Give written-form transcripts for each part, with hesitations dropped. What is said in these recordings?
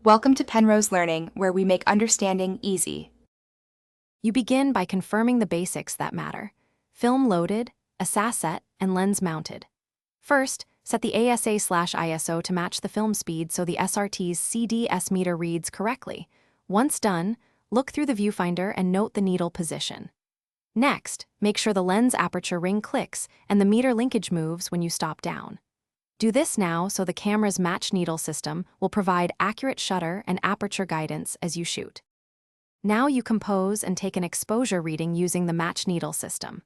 Welcome to Penrose Learning, where we make understanding easy. You begin by confirming the basics that matter: film loaded, a SAS set, and lens mounted. First, set the ASA/ISO to match the film speed so the SRT's CDS meter reads correctly. Once done, look through the viewfinder and note the needle position. Next, make sure the lens aperture ring clicks and the meter linkage moves when you stop down. Do this now so the camera's match needle system will provide accurate shutter and aperture guidance as you shoot. Now you compose and take an exposure reading using the match needle system.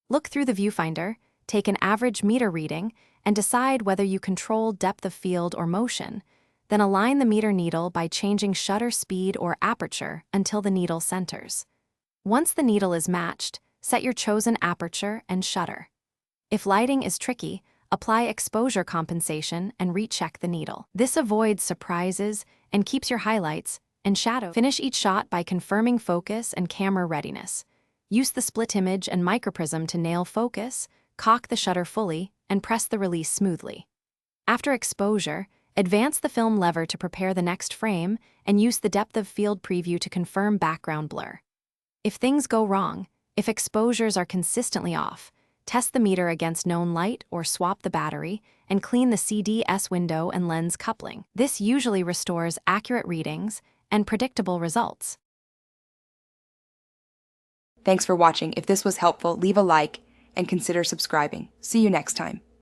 Look through the viewfinder, take an average meter reading, and decide whether you control depth of field or motion. Then align the meter needle by changing shutter speed or aperture until the needle centers. Once the needle is matched, set your chosen aperture and shutter. If lighting is tricky, apply exposure compensation and recheck the needle. This avoids surprises and keeps your highlights and shadow. Finish each shot by confirming focus and camera readiness. Use the split image and microprism to nail focus, cock the shutter fully, and press the release smoothly. After exposure, advance the film lever to prepare the next frame and use the depth of field preview to confirm background blur. If things go wrong, if exposures are consistently off, test the meter against known light or swap the battery, and clean the CDS window and lens coupling. This usually restores accurate readings and predictable results. Thanks for watching. If this was helpful, leave a like and consider subscribing. See you next time.